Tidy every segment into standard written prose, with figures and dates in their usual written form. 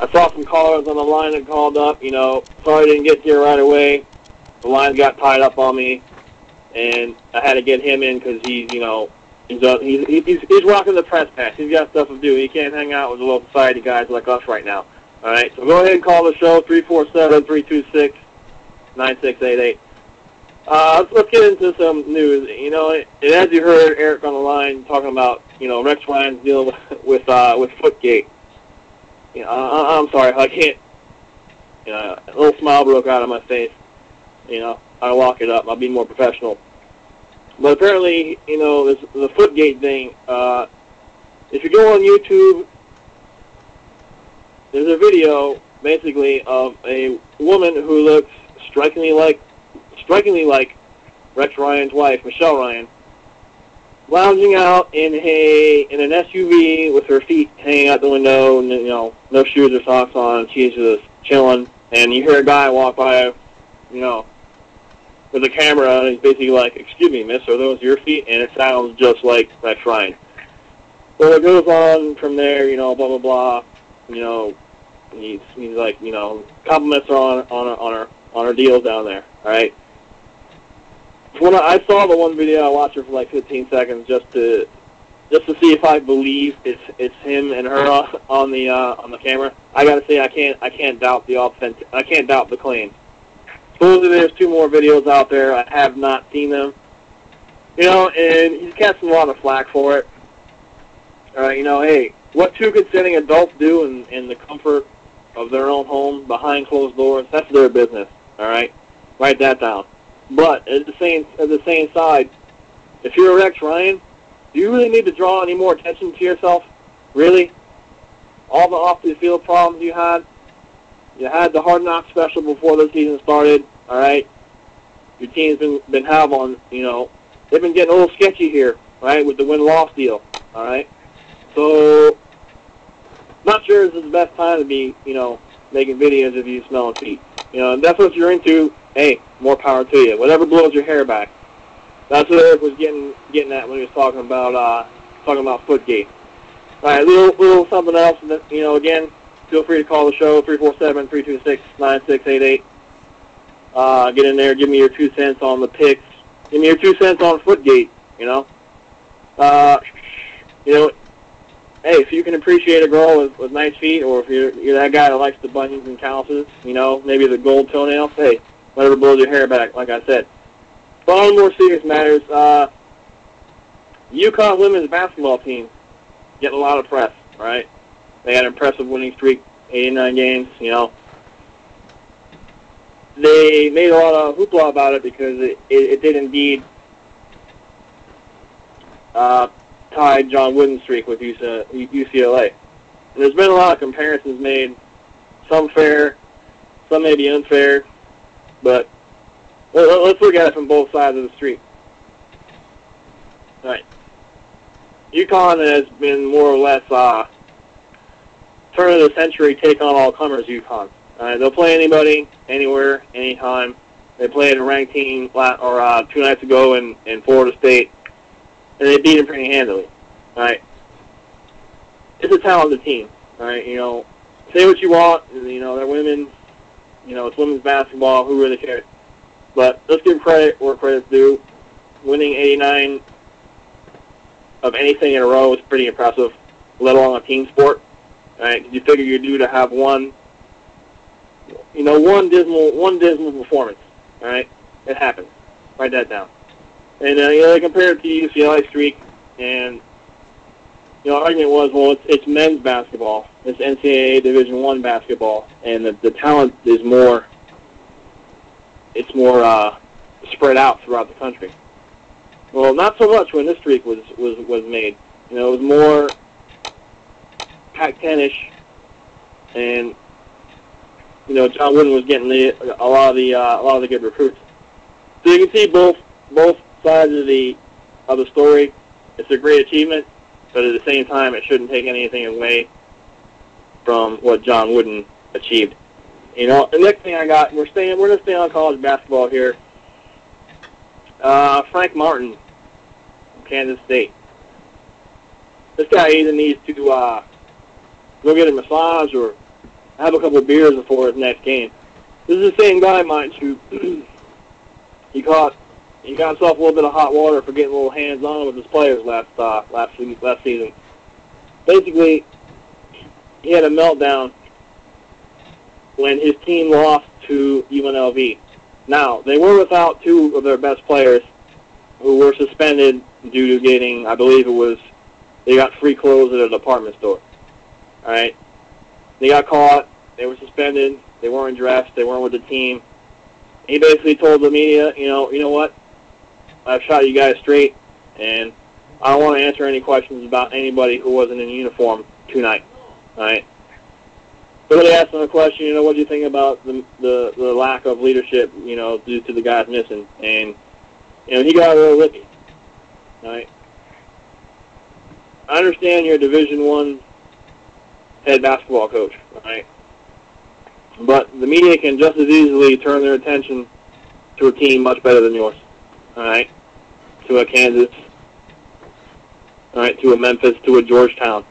I saw some callers on the line that called up. You know, sorry I didn't get here right away. The line got tied up on me, and I had to get him in because he's, you know, he's rocking the press pass. He's got stuff to do. He can't hang out with the low society guys like us right now. All right, so go ahead and call the show, 347-326-9688. Let's get into some news. You know, and as you heard Eric on the line talking about, you know, Rex Ryan's dealing with Footgate. You know, I'm sorry, I can't. You know, a little smile broke out on my face. You know, I'll walk it up. I'll be more professional. But apparently, you know, the Footgate thing. If you go on YouTube, there's a video basically of a woman who looks strikingly like Rex Ryan's wife, Michelle Ryan, lounging out in an SUV with her feet hanging out the window, and, you know, no shoes or socks on. She's just chilling, and you hear a guy walk by, you know, with a camera, and he's basically like, "Excuse me, miss, are those your feet?" And it sounds just like Rex Ryan. Well, it goes on from there, you know, blah blah blah. You know, he's like, you know, compliments her on her deals down there. All right. When I saw the one video, I watched her for like 15 seconds just to see if I believe it's him and her on the camera. I gotta say, I can't doubt the claim. Supposedly there's 2 more videos out there. I have not seen them. You know, and he's catching a lot of flack for it. All right, you know, hey, what 2 consenting adults do in the comfort of their own home behind closed doors, that's their business. All right, write that down. But at the same side, if you're a Rex Ryan, do you really need to draw any more attention to yourself? Really? All the off-the-field problems you had the Hard Knock special before the season started. All right, your team's been having, you know, they've been getting a little sketchy here, right, with the win-loss deal. All right, so not sure this is the best time to be, you know, making videos of you smelling feet. You know, if that's what you're into, hey, more power to you. Whatever blows your hair back. That's what Eric was getting at when he was talking about Footgate. All right, little something else. You know, again, feel free to call the show, 347-326-9688. Get in there, give me your 2 cents on the picks. Give me your 2 cents on Footgate. You know, hey, if you can appreciate a girl with nice feet, or if you're that guy that likes the bunions and calluses, you know, maybe the gold toenails, hey, whatever blows your hair back, like I said. But on more serious matters, UConn women's basketball team getting a lot of press, right? They had an impressive winning streak, 89 games, you know. They made a lot of hoopla about it because it did indeed tied John Wooden's streak with UCLA. And there's been a lot of comparisons made, some fair, some maybe unfair, but let's look at it from both sides of the street. All right. UConn has been more or less turn of the century, take on all comers UConn. They'll play anybody, anywhere, anytime. They played a ranked team 2 nights ago in Florida State, and they beat them pretty handily. All right. It's a talented team. All right. You know, say what you want. You know, they're women. You know, it's women's basketball. Who really cares? But let's give credit where credit's due. Winning 89 of anything in a row is pretty impressive, let alone a team sport. All right. You figure you're due to have one dismal performance. All right. It happens. Write that down. And you know, they compared it to the UCLA streak, and you know, argument was, well, it's men's basketball, it's NCAA Division I basketball, and the talent is more, it's more spread out throughout the country. Well, not so much when this streak was made. You know, it was more Pac-10-ish, and you know, John Wooden was getting a lot of the good recruits. So you can see both sides of the story. It's a great achievement, but at the same time, it shouldn't take anything away from what John Wooden achieved. You know, the next thing I got, we're gonna stay on college basketball here. Frank Martin from Kansas State. This guy either needs to go get a massage or have a couple of beers before his next game. This is the same guy, mind you. He got himself a little bit of hot water for getting a little hands-on with his players last season. Basically, he had a meltdown when his team lost to UNLV. Now, they were without two of their best players who were suspended due to getting, I believe it was, they got free clothes at a department store. All right? They got caught. They were suspended. They weren't dressed. They weren't with the team. He basically told the media, you know what? I've shot you guys straight, and I don't want to answer any questions about anybody who wasn't in uniform tonight. All right? Somebody asked him a question, what do you think about the lack of leadership, due to the guys missing? And, he got a little lippy. All right? I understand you're a Division I head basketball coach, all right? But the media can just as easily turn their attention to a team much better than yours, all right? To a Kansas, all right? To a Memphis, to a Georgetown,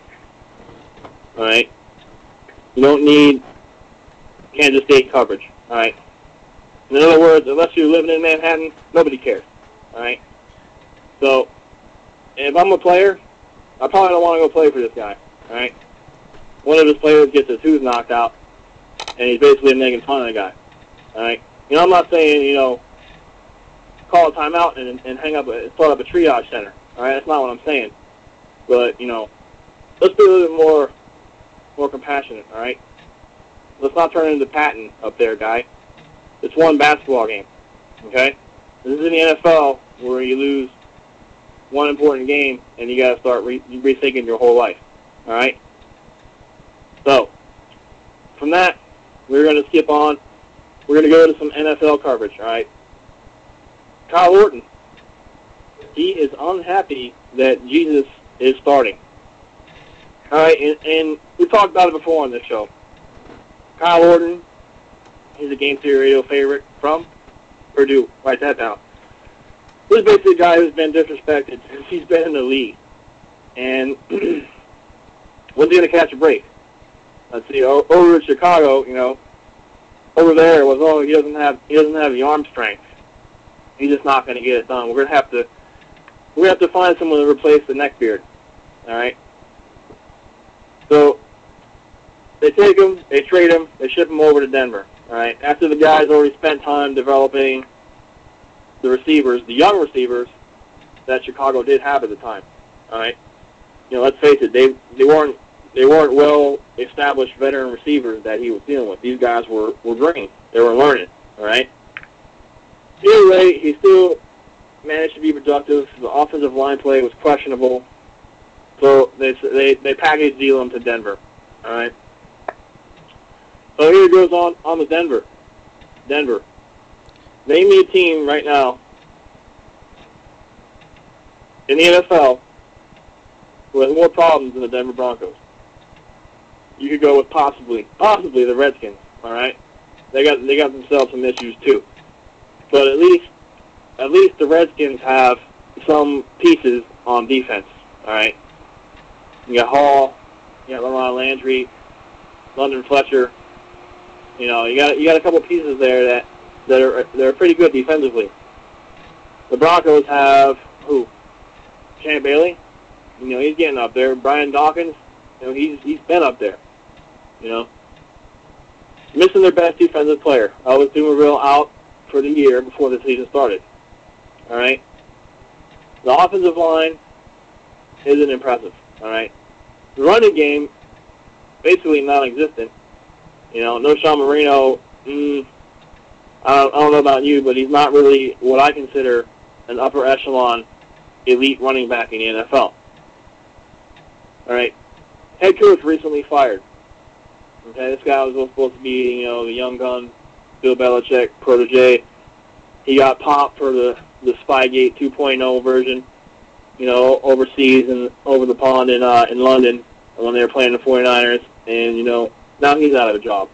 all right? You don't need Kansas State coverage, all right? In other words, unless you're living in Manhattan, nobody cares, all right? So, if I'm a player, I probably don't want to go play for this guy, all right? One of his players gets his tooth knocked out, and he's basically making fun of the guy, all right? I'm not saying, call a timeout and hang up, start up a triage center, all right? That's not what I'm saying. But, let's be a little bit more compassionate, all right? Let's not turn into Patton up there, guy. It's one basketball game, okay? This is in the NFL where you lose one important game and you got to start rethinking your whole life, all right? So, from that, we're going to skip on. We're going to go to some NFL coverage, all right? Kyle Orton, he is unhappy that Jesus is starting. All right, and we talked about it before on this show. Kyle Orton, he's a Game Theory Radio favorite from Purdue. Write that down. This is basically a guy who's been disrespected since he's been in the league. And when's he going to catch a break? Let's see, over in Chicago, over there was, he doesn't have the arm strength. He's just not going to get it done. We're going to have to find someone to replace the neckbeard. All right. So they take him, they trade him, they ship him over to Denver. All right. After the guys already spent time developing the receivers, the young receivers that Chicago did have at the time. All right. Let's face it, they weren't well-established veteran receivers that he was dealing with. These guys were green. They were learning. All right. Either way, he still managed to be productive. The offensive line play was questionable. So they packaged deal him to Denver. All right. So here it goes on to Denver. Denver. Name me a team right now in the NFL who has more problems than the Denver Broncos. You could go with possibly the Redskins. All right. They got themselves some issues too. But at least the Redskins have some pieces on defense. All right. You got Hall, you got Lamar Landry, London Fletcher. You got a couple pieces there that are pretty good defensively. The Broncos have who? Champ Bailey. He's getting up there. Brian Dawkins. He's been up there. Missing their best defensive player. Elvis Dumerville out for the year before the season started. All right. The offensive line isn't impressive. All right. The running game, basically non-existent. No Sean Marino. I don't know about you, but he's not really what I consider an upper echelon elite running back in the NFL. All right. Head coach recently fired. Okay, this guy was supposed to be, the young gun, Bill Belichick protege. He got popped for the Spygate 2.0 version, overseas and over the pond in London when they were playing the 49ers. And, now he's out of a job.